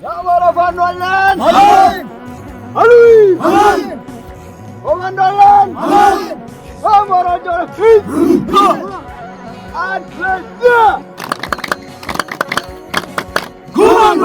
የአማራ ፋኖ አለን። ኮማንዶ አለን። አማራ ፊት አድረስ ኮማንዶ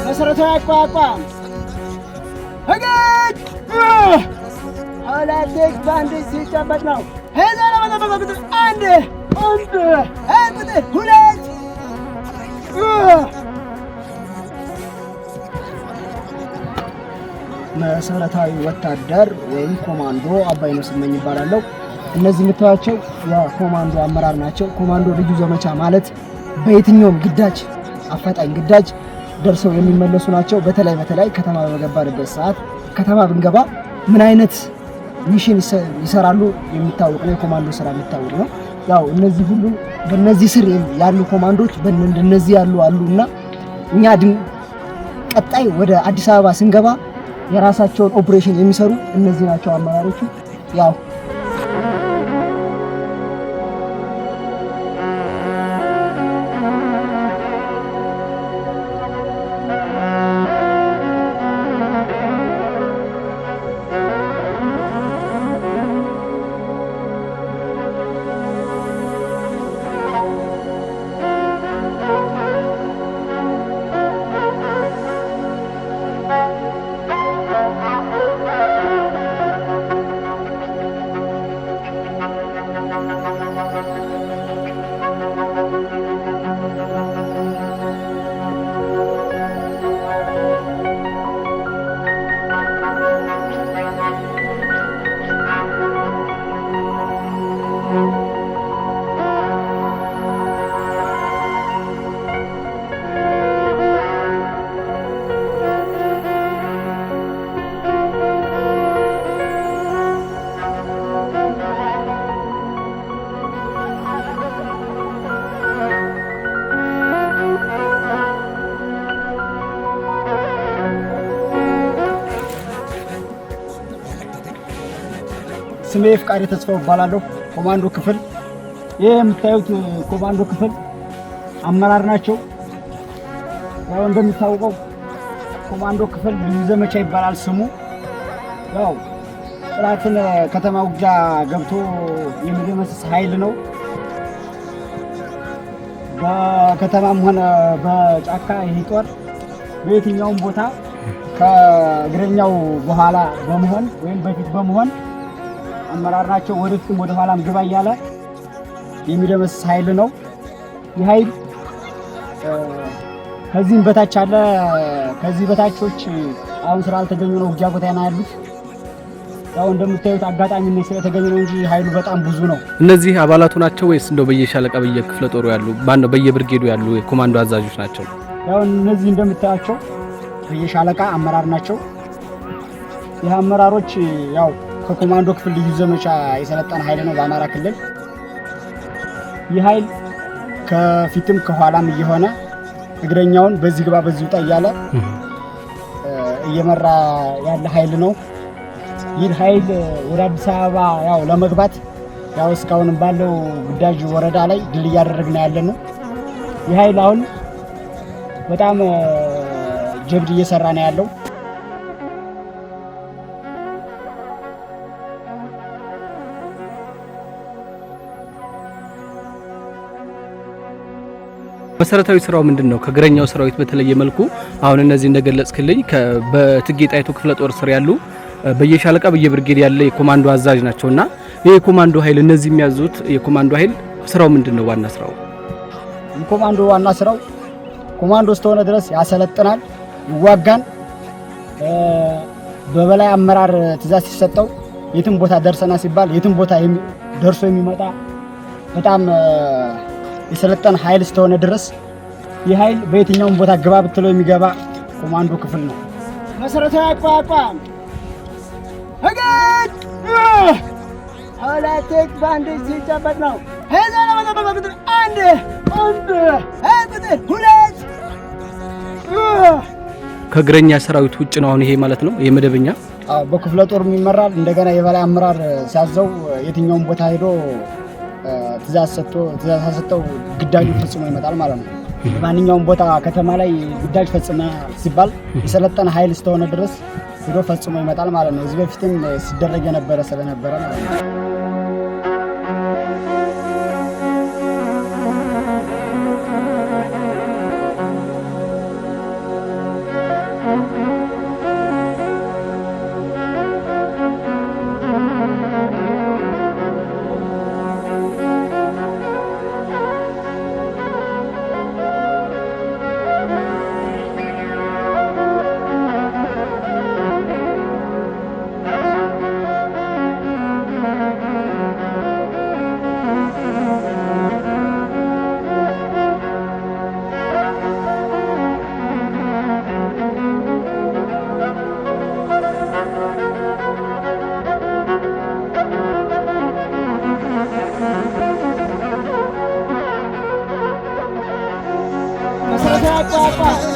መሰረታዊ አቋም ህገት ሀላቴክ ባንድ ሲጨበጥ ነው። ሄዛና መጠበቅ አንድ ሁለት መሰረታዊ ወታደር ወይም ኮማንዶ አባይነህ ስመኝ ይባላል። እነዚህ የምታዩቸው የኮማንዶ አመራር ናቸው። ኮማንዶ ልዩ ዘመቻ ማለት በየትኛውም ግዳጅ አፋጣኝ ግዳጅ ደርሰው የሚመለሱ ናቸው። በተለይ ከተማ በገባንበት ሰዓት ከተማ ብንገባ ምን አይነት ሚሽን ይሰራሉ የሚታወቅ ነው። የኮማንዶ ስራ የሚታወቅ ነው። ያው እነዚህ ሁሉ በእነዚህ ስር ያሉ ኮማንዶች በእነዚህ ያሉ አሉና እኛ ቀጣይ ወደ አዲስ አበባ ስንገባ የራሳቸውን ኦፕሬሽን የሚሰሩ እነዚህ ናቸው አመራሮቹ። ያው ስሜ ፍቃድ ተስፋው ይባላል። ኮማንዶ ክፍል ይሄ የምታዩት ኮማንዶ ክፍል አመራር ናቸው። ያው እንደሚታወቀው የኮማንዶ ክፍል ልዩ ዘመቻ ይባላል ስሙ። ያው ጥላትን ከተማ ውጊያ ገብቶ የሚደመስስ ኃይል ነው። በከተማም ሆነ በጫካ ይሄ ጦር በየትኛውም ቦታ ከእግረኛው በኋላ በመሆን ወይም በፊት በመሆን አመራር ናቸው። ወደፊትም ወደ ኋላም ግባ እያለ የሚደመስስ ኃይል ነው። ይህ ኃይል ከዚህም በታች አለ። ከዚህ በታቾች አሁን ስላልተገኙ ነው ውጊያ ቦታ ያሉት። ያው እንደምታዩት አጋጣሚ ነው ስለተገኘ ነው እንጂ ኃይሉ በጣም ብዙ ነው። እነዚህ አባላቱ ናቸው ወይስ እንደው በየሻለቃ በየክፍለ ጦሩ ያሉ ማነው በየብርጌዱ ያሉ የኮማንዶ አዛዦች ናቸው? ያው እነዚህ እንደምታያቸው በየሻለቃ አመራር ናቸው። ይህ አመራሮች ያው ከኮማንዶ ክፍል ልዩ ዘመቻ የሰለጠነ ኃይል ነው በአማራ ክልል። ይህ ኃይል ከፊትም ከኋላም እየሆነ እግረኛውን በዚህ ግባ በዚህ ውጣ እያለ እየመራ ያለ ኃይል ነው። ይህ ኃይል ወደ አዲስ አበባ ያው ለመግባት ያው እስካሁንም ባለው ግዳጅ ወረዳ ላይ ድል እያደረግን ያለን ነው። ይህ ኃይል አሁን በጣም ጀብድ እየሰራ ነው ያለው። መሰረታዊ ስራው ምንድነው? ከእግረኛው ሰራዊት በተለየ መልኩ አሁን እነዚህ እንደገለጽክልኝ በእቴጌ ጣይቱ ክፍለ ጦር ስር ያሉ በየሻለቃ በየብርጌድ ያለ የኮማንዶ አዛዥ ናቸውና ይሄ የኮማንዶ ኃይል እነዚህ የሚያዙት የኮማንዶ ኃይል ስራው ምንድነው? ዋና ስራው የኮማንዶ ዋና ስራው ኮማንዶ እስከሆነ ድረስ ያሰለጥናል፣ ይዋጋን። በበላይ አመራር ትእዛዝ ሲሰጠው የትም ቦታ ደርሰና ሲባል የትም ቦታ ደርሶ የሚመጣ በጣም የሰለጠነ ኃይል እስከሆነ ድረስ ይህ ኃይል በየትኛውም ቦታ ግባ ብትለው የሚገባ ኮማንዶ ክፍል ነው። መሰረታዊ አቋቋም አገድ ሀላቴክ ባንድ ሲጨበጥ ነው። ሄዛና መጠበቅ አንድ ሁለት ከእግረኛ ሰራዊት ውጭ ነው አሁን ይሄ ማለት ነው የመደበኛ። አዎ በክፍለ ጦር የሚመራል። እንደገና የበላይ አመራር ሲያዘው የትኛውም ቦታ ሄዶ ትእዛዝ ሰጥተው ግዳጁ ፈጽሞ ይመጣል ማለት ነው። በማንኛውም ቦታ ከተማ ላይ ግዳጅ ፈጽሞ ሲባል የሰለጠነ ኃይል እስከሆነ ድረስ ሄዶ ፈጽሞ ይመጣል ማለት ነው። እዚህ በፊትም ሲደረግ የነበረ ስለነበረ ማለት ነው። Apa